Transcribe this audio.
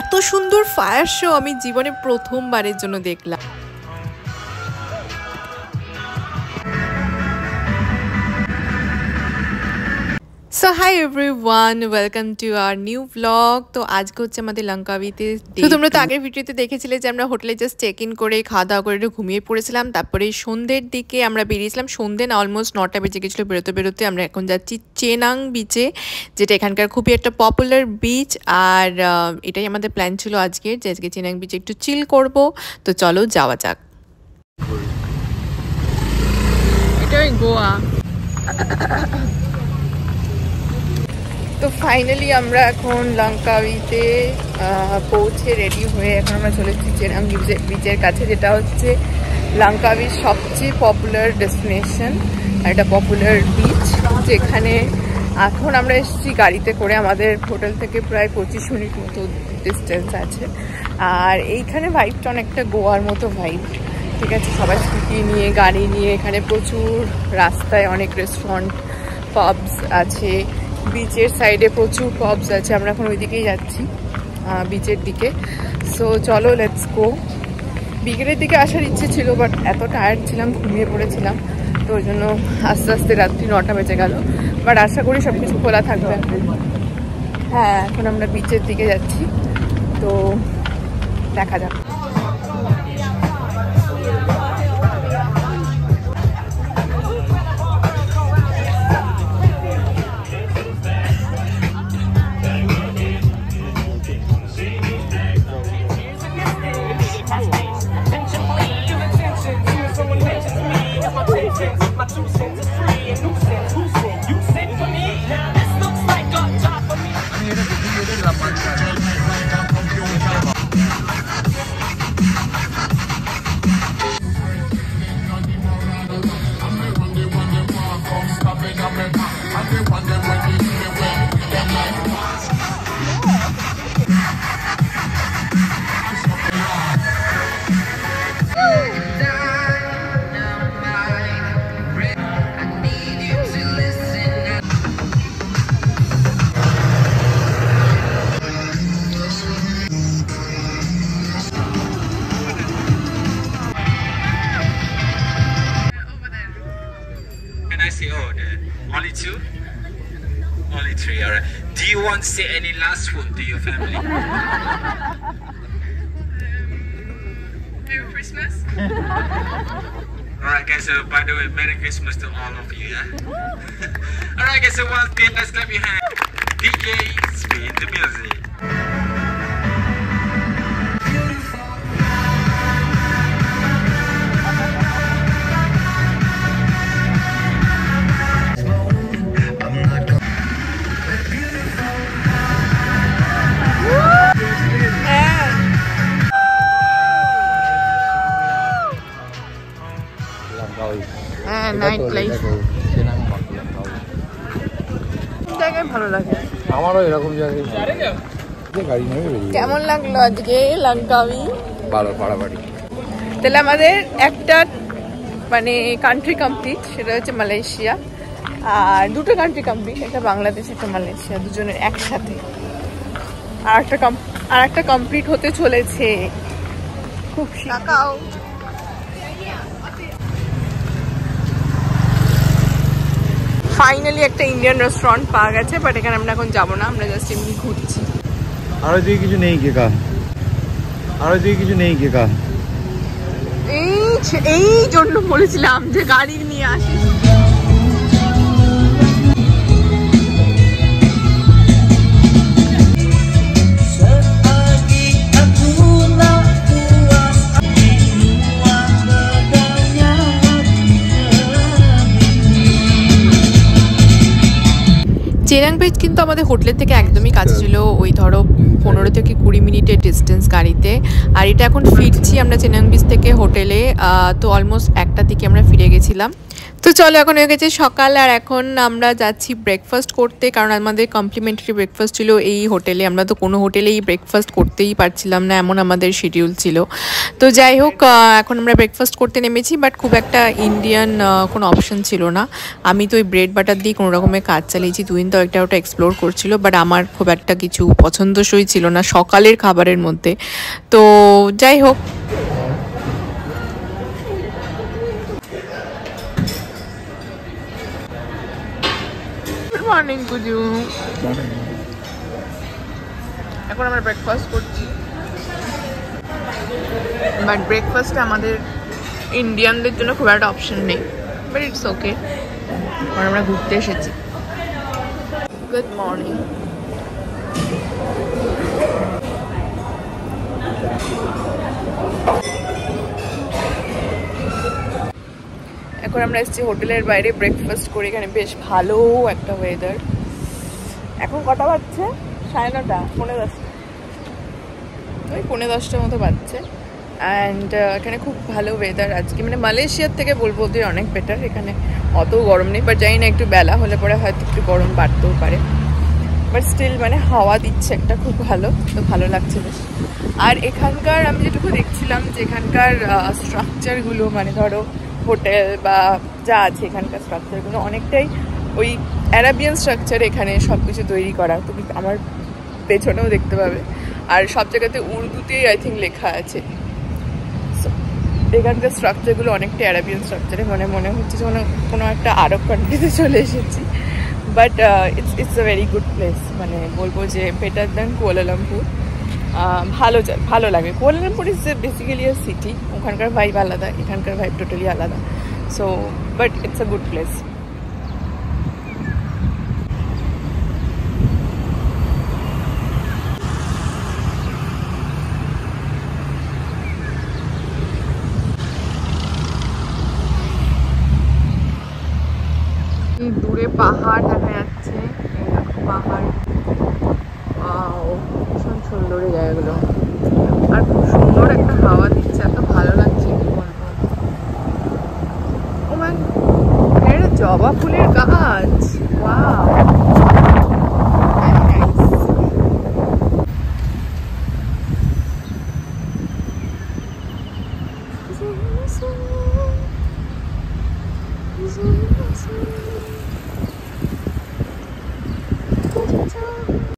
এত সুন্দর fire show আমি জীবনে প্রথমবারের জন্য দেখলাম। So hi everyone, welcome to our new blog. তো আজকে হচ্ছে আমাদের লঙ্কাবিতে। তো তোমরা তো আগের ভিডিওতে দেখেছিলে যে আমরা হোটেলে জাস্ট চেক ইন করে খাওয়া দাওয়া করে একটু ঘুমিয়ে পড়েছিলাম। তারপরে সন্ধ্যের দিকে আমরা বেরিয়েছিলাম, সন্ধ্যে না অলমোস্ট 9টা বেজে গেছিলো বেরোতে বেরোতে। আমরা এখন যাচ্ছি চেনাং বিচে, যেটা এখানকার খুবই একটা পপুলার বিচ। আর এটাই আমাদের প্ল্যান ছিল আজকের, যে আজকে চেনাং বিচে একটু চিল করব। তো চলো যাওয়া যাক। এটাই গোয়া। তো ফাইনালি আমরা এখন লঙ্কাবিতে পৌঁছে রেডি হয়ে এখন আমরা চলে এসেছি চেনাং বিচের কাছে, যেটা হচ্ছে লঙ্কাবির সবচেয়ে পপুলার ডেস্টিনেশন, একটা পপুলার বিচ, যেখানে এখন আমরা এসেছি গাড়িতে করে। আমাদের হোটেল থেকে প্রায় 25 মিনিট মতো ডিস্টেন্স আছে। আর এইখানে ভাইবটা অনেকটা গোয়ার মতো ভাইব, ঠিক আছে। সবাই স্কুটি নিয়ে গাড়ি নিয়ে, এখানে প্রচুর রাস্তায় অনেক রেস্টুরেন্ট পাবস আছে, বিচের সাইডে প্রচুর পাবস আছে। আমরা এখন ওই দিকেই যাচ্ছি, বিচের দিকে। সো চলো লেটস গো। বিকেলের দিকে আসার ইচ্ছে ছিল, বাট এত টায়ার্ড ছিলাম, ঘুমিয়ে পড়েছিলাম, তো ওই জন্য আস্তে আস্তে রাত্রি 9টা বেজে গেল। বাট আশা করি সব কিছু খোলা থাকবে। হ্যাঁ, এখন আমরা বিচের দিকে যাচ্ছি, তো দেখা যাক। Only two? Only three, alright. Do you want to say any last one to your family? Merry Christmas. Alright guys, so by the way, Merry Christmas to all of you, yeah? Alright guys, so once again, let's clap your hands. DJ, spin the music. হ্যাঁ, night life জায়গায় ভালো লাগে। আমারও এরকম জায়গায় গাড়ি নেবে। কেমন লাগলো আজকে লঙ্কাবি? ভালো, পাড়াবাড়ি। তাহলে আমাদের একটা মানে কান্ট্রি কমপ্লিট, সেটা হচ্ছে মালয়েশিয়া। আর দুটো কান্ট্রি কমপ্লিট, একটা বাংলাদেশ একটা মালয়েশিয়া, দুজনের একসাথে। আর একটা কমপ্লিট হতে চলেছে খুব শিকাও। ফাইনালি একটা ইন্ডিয়ান রেস্টুরেন্ট পাওয়া গেছে, বাট এখানে আমরা এখন যাবো না, আমরা জাস্ট এমনি ঘুরছি। আর ওইদিকে কিছু নেই কেকা, আর ওইদিকে কিছু নেই কেকা। এই জন্য বলেছিলাম যে গাড়ি নিয়ে আসিস। চেনাং বিচ কিন্তু আমাদের হোটেলের থেকে একদমই কাছে ছিল, ওই ধরো 15 থেকে 20 মিনিটের ডিস্টেন্স গাড়িতে। আর এটা এখন ফিরছি আমরা চেনাং বিচ থেকে হোটেলে। তো অলমোস্ট 1টার দিকে আমরা ফিরে গেছিলাম। তো চলো, এখন হয়ে গেছে সকাল আর এখন আমরা যাচ্ছি ব্রেকফাস্ট করতে, কারণ আমাদের কমপ্লিমেন্টারি ব্রেকফাস্ট ছিল এই হোটেলে। আমরা তো কোনো হোটেলেই ব্রেকফাস্ট করতেই পারছিলাম না, এমন আমাদের শিডিউল ছিল। তো যাই হোক, এখন আমরা ব্রেকফাস্ট করতে নেমেছি, বাট খুব একটা ইন্ডিয়ান কোনো অপশন ছিল না। আমি তো ওই ব্রেড বাটার দিয়ে কোনো রকমের কাজ চালিয়েছি, তুহিন তো একটা ওটা এক্সপ্লোর করছিল, বাট আমার খুব একটা কিছু পছন্দসই ছিল না সকালের খাবারের মধ্যে। তো যাই হোক, মর্নিং কুজু, এখন আমরা ব্রেকফাস্ট করছি, বাট ব্রেকফাস্টে আমাদের ইন্ডিয়ানদের জন্য খুব একটা অপশন নেই, বাট ইটস ওকে, কারণ আমরা ঘুরতে এসেছি। Good morning. এখন আমরা এসেছি হোটেলের বাইরে ব্রেকফাস্ট করে, এখানে বেশ ভালো একটা ওয়েদার। এখন কটা বাজছে? 9:30, 10:30, ওই 10:30টার মতো বাজছে। অ্যান্ড এখানে খুব ভালো ওয়েদার আজকে, মানে মালয়েশিয়ার থেকে বলবো যে অনেক বেটার। এখানে অত গরম নেই, বাট জানি না একটু বেলা হলে পরে হয়তো একটু গরম বাড়তেও পারে, বাট স্টিল মানে হাওয়া দিচ্ছে একটা, খুব ভালো, তো ভালো লাগছে বেশ। আর এখানকার আমি যেটুকু দেখছিলাম যে এখানকার স্ট্রাকচারগুলো, মানে ধরো হোটেল বা যা আছে এখানকার স্ট্রাকচারগুলো অনেকটাই ওই অ্যারাবিয়ান স্ট্রাকচার এখানে সব কিছু তৈরি করা। তুমি আমার পেছনেও দেখতে পাবে, আর সব জায়গাতে উর্দুতেই আই থিঙ্ক লেখা আছে। এখানকার স্ট্রাকচারগুলো অনেকটা অ্যারাবিয়ান স্ট্রাকচারে, মনে হচ্ছে যে কোনো একটা আরব কান্ট্রিতে চলে এসেছি। But it's a very good place, মানে বলবো যে বেটার দ্যান কুয়ালালামপুর। ভালো লাগে। Kuala Lumpur is basically a city, ওখানকার ভাইব আলাদা, এখানকার ভাইব টোটালি আলাদা। So but it's a good place. দূরে পাহাড় দেখা যাচ্ছে, পাহাড়, ভীষণ সুন্দর এই জায়গাগুলো, আর খুব সুন্দর একটা হাওয়া দিচ্ছে, এত ভালো লাগছে কি বলবো। ও ম্যান, এটা জবা ফুলের গাছ, ওয়াও।